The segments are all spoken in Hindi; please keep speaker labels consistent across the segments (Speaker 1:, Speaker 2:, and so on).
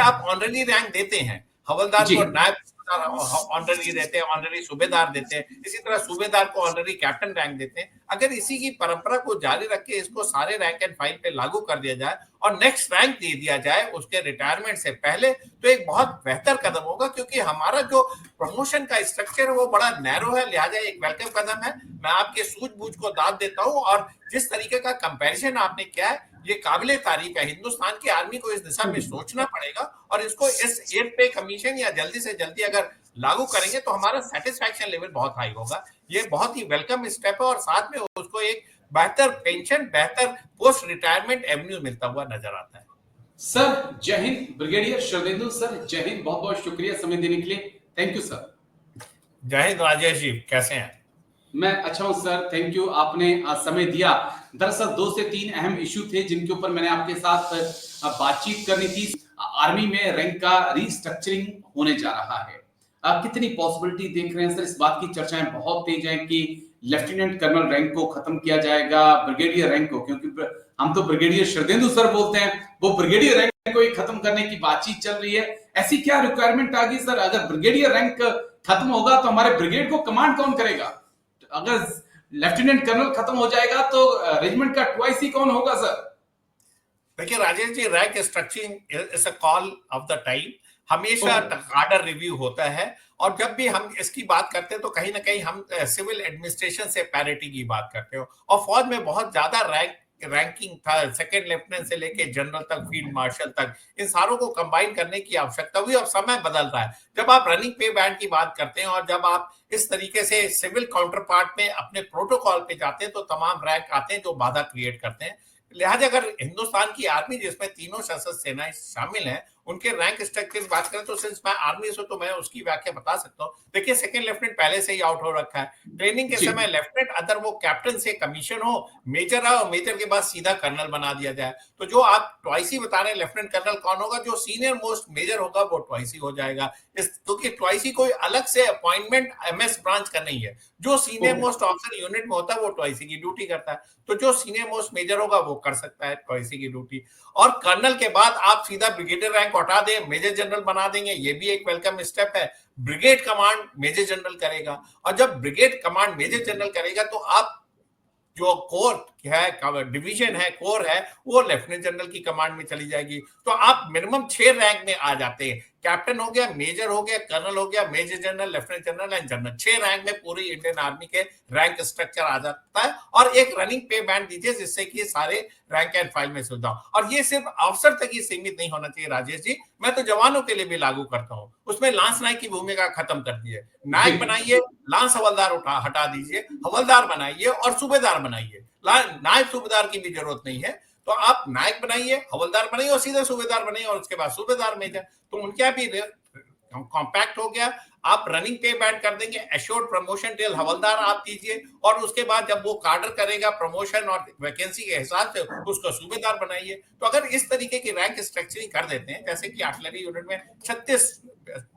Speaker 1: आप ऑनररी रैंक देते हैं, हवलदार
Speaker 2: जी
Speaker 1: को नायब ऑनररी देते हैं, ऑनररी सूबेदार देते हैं, इसी तरह सूबेदार को ऑनररी कैप्टन रैंक देते हैं। अगर इसी की परंपरा को जारी रख के इसको सारे रैंक एंड फाइल पे लागू कर दिया जाए और नेक्स्ट रैंक दे दिया जाए उसके रिटायरमेंट से पहले, तो एक बहुत बेहतर कदम होगा, क्योंकि हमारा जो प्रमोशन का स्ट्रक्चर है वो बड़ा नैरो है, लिहाजा एक वेलकम कदम है। मैं आपके सूझबूझ को दाद देता हूं, और जिस तरीके का कंपैरिजन आपने किया है ये काबिले तारीफ है। हिंदुस्तान की आर्मी को इस दिशा में सोचना पड़ेगा, और इसको इस 8 पे कमीशन या जल्दी से जल्दी अगर लागू करेंगे तो हमारा सेटिस्फैक्शन लेवल बहुत हाई होगा। ये बहुत ही वेलकम स्टेप है, और साथ में उसको एक बेहतर पेंशन, बेहतर पोस्ट रिटायरमेंट एवेन्यू मिलता हुआ नजर आता है।
Speaker 2: सर जय हिंद। ब्रिगेडियर शरदेंदु सर जय हिंद, बहुत बहुत शुक्रिया समय देने के लिए। Thank you sir.
Speaker 1: जय हिंद राजेश जी, कैसे हैं?
Speaker 2: मैं अच्छा हूं सर, थैंक यू, आपने समय दिया। दरअसल 2 से 3 अहम इश्यू थे जिनके ऊपर मैंने आपके साथ बातचीत करनी थी। आर्मी में रैंक का रीस्ट्रक्चरिंग होने जा रहा है, कितनी पॉसिबिलिटी देख रहे हैं सर? इस बात की चर्चाएं बहुत तेज हैं कि लेफ्टिनेंट कर्नल रैंक को खत्म किया जाएगा, ब्रिगेडियर रैंक को, क्योंकि हम तो ब्रिगेडियर शरदेंदु सर बोलते हैं, वो ब्रिगेडियर रैंक को ही खत्म करने की बातचीत चल रही है। ऐसी क्या रिक्वायरमेंट आ गई सर? अगर ब्रिगेडियर रैंक खत्म होगा तो हमारे ब्रिगेड को कमांड कौन करेगा? अगर लेफ्टिनेंट कर्नल खत्म हो जाएगा तो रेजिमेंट का 2IC कौन होगा सर?
Speaker 1: देखिए Rajesh ji, rank structuring is a call of the time. हमेशा कार्डर रिव्यू होता है, और जब भी हम इसकी बात करते हैं तो कहीं ना कहीं हम सिविल एडमिनिस्ट्रेशन से पैरिटी की बात करते हो, और फौज में बहुत ज्यादा रैंकिंग था, सेकंड लेफ्टिनेंट से लेके जनरल तक, फील्ड मार्शल तक, इन सारों को कंबाइन करने की आवश्यकता हुई। अब समय बदल रहा है, जब आप रनिंग पे बैंड की बात करते हैं और जब आप इस तरीके से सिविल काउंटर पार्ट में अपने प्रोटोकॉल पे जाते हैं तो तमाम रैंक आते हैं जो बाधा क्रिएट करते हैं। लिहाजा अगर हिंदुस्तान की आर्मी जिसमें तीनों सशस्त्र सेनाएं शामिल हैं उनके रैंक स्ट्रक्चर की बात करें तो सिंस मैं आर्मी से तो मैं उसकी व्याख्या बता सकता हूँ। देखिए सेकंड लेफ्टिनेंट पहले से ही आउट हो रखा है, ट्रेनिंग के समय लेफ्टिनेंट अगर वो कैप्टन से कमीशन हो, मेजर हो, मेजर के बाद सीधा कर्नल बना दिया जाए, तो जो आप ट्वाइसी बता रहे हैं लेफ्टिनेंट कर्नल कौन होगा? जो सीनियर मोस्ट मेजर होगा वो ट्वाइसी हो जाएगा। क्योंकि ट्वाइसी कोई अलग से अपॉइंटमेंट MS ब्रांच का नहीं है, जो सीनियर मोस्ट ऑफिसर यूनिट में होता है वो ट्वाइसी की ड्यूटी करता है, तो जो सीनियर मोस्ट मेजर होगा वो कर सकता है ट्वाइसी की ड्यूटी। और कर्नल के बाद आप सीधा ब्रिगेडियर रैंक हटा दें, मेजर जनरल बना देंगे, ये भी एक वेलकम स्टेप है। ब्रिगेड कमांड मेजर जनरल करेगा, और जब ब्रिगेड कमांड मेजर जनरल करेगा तो आप जो कोर है, डिवीजन है, कोर है, वो लेफ्टिनेंट जनरल की कमांड में चली जाएगी। तो आप मिनिमम 6 रैंक में आ जाते हैं, कैप्टन हो गया, मेजर हो गया, कर्नल हो गया, major general, lieutenant general and general. 6 rank में पूरी इंडियन आर्मी के रैंक स्ट्रक्चर आ जाता है, और एक रनिंग पे बैंड दीजिए जिससे कि सारे रैंक एंड फाइल में सुविधा। और ये सिर्फ अफसर तक ही सीमित नहीं होना चाहिए राजेश जी, मैं तो जवानों के लिए भी लागू करता हूँ। उसमें लांस नायक की भूमिका खत्म कर दी है, नायक बनाइए, लांस हवलदार हटा दीजिए, हवलदार बनाइए और सूबेदार बनाइए। नायब सूबेदार की भी जरूरत नहीं है, तो आप नायक बनाइए, हवलदार बनाइए और सीधे सूबेदार बनाइए, और उसके बाद सूबेदार मेजर, तो उनका भी कॉम्पैक्ट हो गया। आप रनिंग पे बैंड कर देंगे, एश्योर्ड प्रमोशन टिल हवलदार आप दीजिए, और उसके बाद जब वो कार्डर करेगा प्रमोशन और वैकेंसी के हिसाब से उसको सूबेदार बनाइए। तो अगर इस तरीके की रैंक स्ट्रक्चरिंग कर देते हैं, जैसे कि आर्टिलरी यूनिट में 36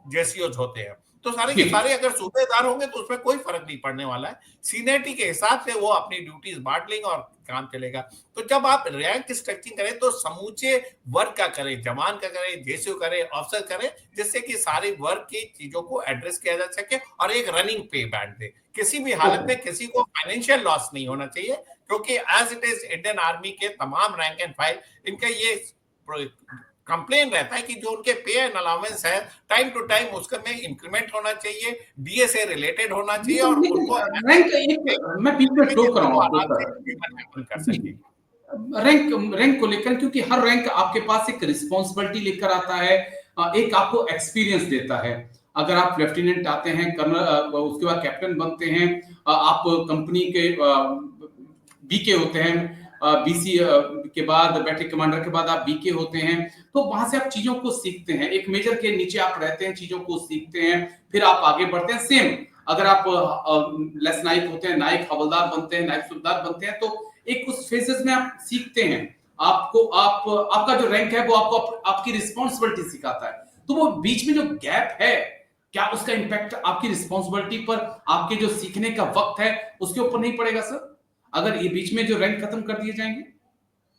Speaker 1: जेसीओज होते हैं, तो सारे के सारे अगर सूबेदार होंगे तो उसमें कोई फर्क नहीं पड़ने वाला है, सीनियरिटी के हिसाब से वो अपनी ड्यूटीज बांट लेंगे और काम चलेगा। तो जब आप रैंक स्ट्रक्चरिंग करें तो समूचे वर्ग का करें, जवान का करें, जेसीओ करें, ऑफिसर करें, जिससे कि सारे वर्ग की चीजों को एड्रेस किया जा सके, और एक रनिंग पे बैंड दे। किसी भी हालत में किसी को फाइनेंशियल लॉस नहीं होना चाहिए, क्योंकि as it is Indian army के तमाम रैंक एंड फाइल इनका ये कंप्लेन रहता है कि जो उनके पे एंड अलाउंस है टाइम टू टाइम उसका में इंक्रीमेंट होना चाहिए, डीए से रिलेटेड होना चाहिए, और उनको
Speaker 2: रैंक एक मैं बीच में टोक रहा हूं आपको रैंक को लेकर, क्योंकि हर रैंक आपके पास एक रिस्पॉन्सिबिलिटी लेकर आता है, एक आपको एक्सपीरियंस देता है। अगर आप लेफ्टिनेंट आते हैं, कर्नल, उसके बाद कैप्टन बनते हैं, आप कंपनी के बीके होते हैं, बीसी के बाद बैटरी कमांडर के बाद आप बीके होते हैं, तो वहां से आप चीजों को सीखते हैं। एक मेजर के नीचे आप रहते हैं, चीजों को सीखते हैं, फिर आप आगे बढ़ते हैं। सेम अगर आप लेस नायक होते हैं, नायक हवलदार बनते हैं, नायक सूबेदार बनते हैं, तो एक उस फेजेस में आप सीखते हैं। आपको आपका जो रैंक है वो आपको आपकी रिस्पॉन्सिबिलिटी सिखाता है। तो वो बीच में जो गैप है, क्या उसका इंपैक्ट आपकी रिस्पॉन्सिबिलिटी पर, आपके जो सीखने का वक्त है उसके ऊपर नहीं पड़ेगा सर, अगर ये बीच में जो रैंक खत्म कर दिए जाएंगे?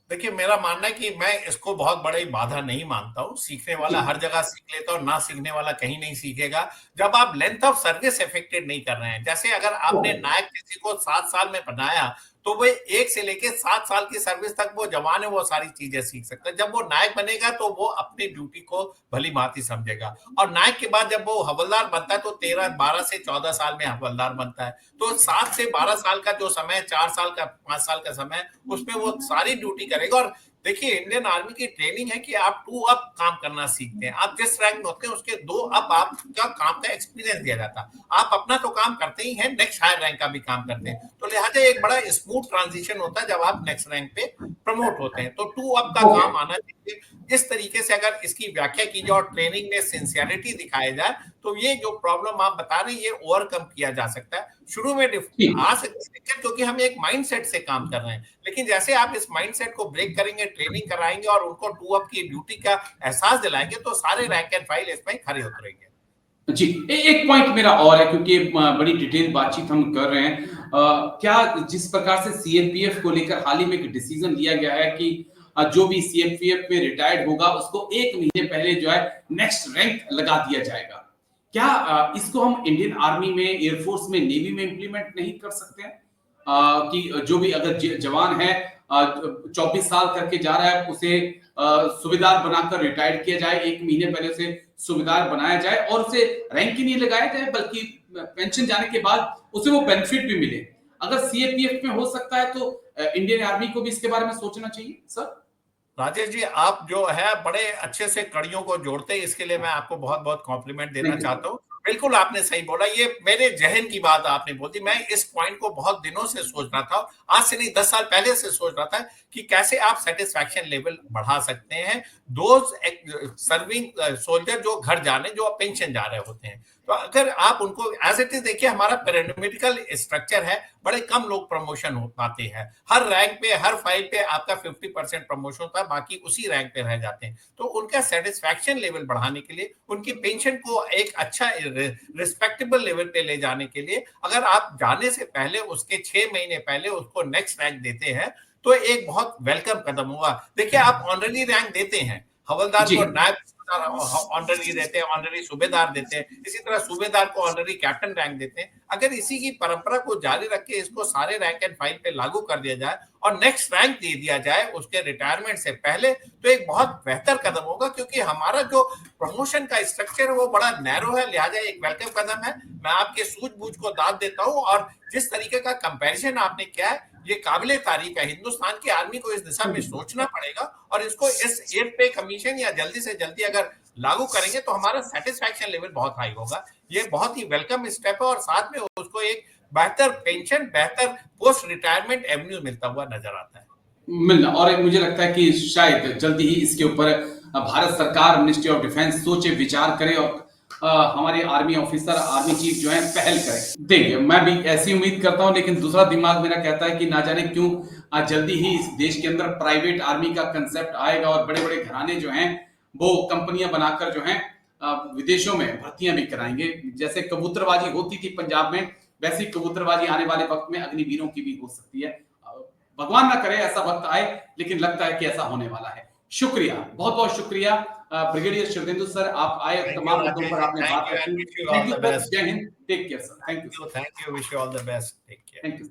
Speaker 1: देखिए, मेरा मानना है कि मैं इसको बहुत बड़ी बाधा नहीं मानता हूँ। सीखने वाला हर जगह सीख लेता है और ना सीखने वाला कहीं नहीं सीखेगा। जब आप लेंथ ऑफ सर्विस अफेक्टेड नहीं कर रहे हैं, जैसे अगर आपने नायक किसी को 7 साल में बनाया, तो वो 1 से लेके 7 साल की सर्विस तक वो जवान है, वो सारी चीजें सीख सकता है। जब वो नायक बनेगा तो वो अपनी ड्यूटी को भली-भांति समझेगा और नायक के बाद जब वो हवलदार बनता है तो 12 से 14 साल में हवलदार बनता है। तो 7 से 12 साल का जो समय, 4 साल का, 5 साल का समय, उसमें वो सारी ड्यूटी करेगा। और देखिए, इंडियन आर्मी की ट्रेनिंग है कि आप 2 अप काम करना सीखते हैं। आप जिस रैंक में होते हैं उसके 2 अप आपका काम का एक्सपीरियंस दिया जाता है। आप अपना तो काम करते ही हैं, नेक्स्ट हायर रैंक का भी काम करते हैं, तो लिहाजा एक बड़ा स्मूथ ट्रांजिशन होता है जब आप नेक्स्ट रैंक पे प्रमोट होते हैं। तो 2 अप का काम आना चाहिए। इस तरीके से अगर इसकी व्याख्या की जाए और ट्रेनिंग में सिंसियरिटी दिखाया जाए, तो ये जो प्रॉब्लम आप बता रहे हैं ये ओवरकम किया जा सकता है। शुरू में आ सकती है दिक्कत, क्योंकि हम एक माइंडसेट से काम कर रहे हैं, लेकिन जैसे आप इस माइंडसेट को ब्रेक करेंगे, ट्रेनिंग कराएंगे और उनको 2 अप की ड्यूटी का एहसास दिलाएंगे, तो सारे रैंक एंड फाइल इसमें खड़े उतरेंगे।
Speaker 2: जी, एक पॉइंट मेरा और है, क्योंकि बड़ी डिटेल बातचीत हम कर रहे हैं। क्या जिस प्रकार से सीएपीएफ को लेकर हाल ही में एक डिसीजन लिया गया है कि जो भी सीएपीएफ में रिटायर्ड होगा उसको 1 महीने पहले जो है नेक्स्ट रैंक लगा दिया जाएगा, क्या इसको हम इंडियन आर्मी में, एयरफोर्स में, नेवी में इंप्लीमेंट नहीं कर सकते हैं? कि जो भी अगर जवान है 24 साल करके जा रहा है, उसे सूबेदार बनाकर रिटायर्ड किया जाए, 1 महीने पहले उसे सूबेदार बनाया जाए और उसे रैंक ही नहीं लगाया जाए, बल्कि पेंशन जाने के बाद उसे वो बेनिफिट भी मिले। अगर सीएपीएफ में हो सकता है तो इंडियन आर्मी को भी इसके बारे में सोचना चाहिए सर।
Speaker 1: राजेश जी, आप जो है बड़े अच्छे से कड़ियों को जोड़ते हैं, इसके लिए मैं आपको बहुत बहुत कॉम्प्लीमेंट देना चाहता हूँ। बिल्कुल आपने सही बोला, ये मेरे जहन की बात आपने बोल दी। मैं इस पॉइंट को बहुत दिनों से सोच रहा था, आज से नहीं 10 साल पहले से सोच रहा था कि कैसे आप सेटिस्फैक्शन लेवल बढ़ा सकते हैं दोज सर्विंग सोल्जर जो घर जाने, जो पेंशन जा रहे होते हैं। तो अगर आप उनको एज इट इज देखिए, हमारा पिरामिडिकल स्ट्रक्चर है, बड़े कम लोग प्रमोशन हो पाते हैं। हर रैंक पे, हर फाइल पे आपका 50% प्रमोशन होता है, बाकी उसी रैंक पे रह जाते हैं। तो उनका सेटिस्फैक्शन लेवल बढ़ाने के लिए, उनकी पेंशन को एक अच्छा रिस्पेक्टेबल लेवल पे ले जाने के लिए, अगर आप जाने से पहले, उसके 6 महीने पहले उसको नेक्स्ट रैंक देते हैं, तो एक बहुत वेलकम कदम हुआ। देखिए, आप ऑनररी रैंक देते हैं, हवलदार को नायब ऑनररी देते हैं, ऑनररी सूबेदार देते हैं, इसी तरह सूबेदार को ऑनररी कैप्टन रैंक देते हैं। अगर इसी की परंपरा को जारी रख के इसको सारे रैंक एंड फाइल पे लागू कर दिया जाए और नेक्स्ट रैंक दे दिया जाए उसके रिटायरमेंट से पहले, तो एक बहुत बेहतर कदम होगा। क्योंकि हमारा जो प्रमोशन का स्ट्रक्चर है वो बड़ा नैरो है, लिहाजा एक वेलकम कदम है। मैं आपके सूझबूझ को दाद देता हूँ, और जिस तरीके का कंपैरिजन आपने किया है ये काबिले तारीफ है। हिंदुस्तान की आर्मी को इस दिशा में सोचना पड़ेगा, और इसको इस 8 पे कमीशन या जल्दी से जल्दी अगर लागू करेंगे तो हमारा सेटिस्फैक्शन लेवल बहुत हाई होगा। ये बहुत ही वेलकम स्टेप है, और साथ में उसको एक बेहतर पेंशन, बेहतर पोस्ट रिटायरमेंट एवेन्यू मिलता हुआ नजर आता है।
Speaker 2: मिलना, और मुझे लगता है कि शायद जल्दी ही इसके ऊपर भारत सरकार, मिनिस्ट्री ऑफ डिफेंस सोचे, विचार करे और हमारे आर्मी ऑफिसर, आर्मी चीफ जो है पहल करें। देखिए, मैं भी ऐसी उम्मीद करता हूं, लेकिन दूसरा दिमाग मेरा कहता है कि ना जाने क्यों जल्दी ही इस देश के अंदर प्राइवेट आर्मी का कंसेप्ट आएगा और बड़े बड़े घराने जो हैं वो कंपनियां बनाकर जो हैं विदेशों में भर्तियां भी कराएंगे। जैसे कबूतरबाजी होती थी पंजाब में, वैसी कबूतरबाजी आने वाले वक्त में अग्निवीरों की भी हो सकती है। भगवान ना करे ऐसा वक्त आए, लेकिन लगता है कि ऐसा होने वाला है। शुक्रिया, बहुत बहुत शुक्रिया ब्रिगेडियर शिवतेंदु सर, आप आए, तमाम मुद्दों पर आपने बात की। थैंक यू, जय Hind, take care sir, thank you,
Speaker 1: wish you all the best, take care,
Speaker 2: thank you.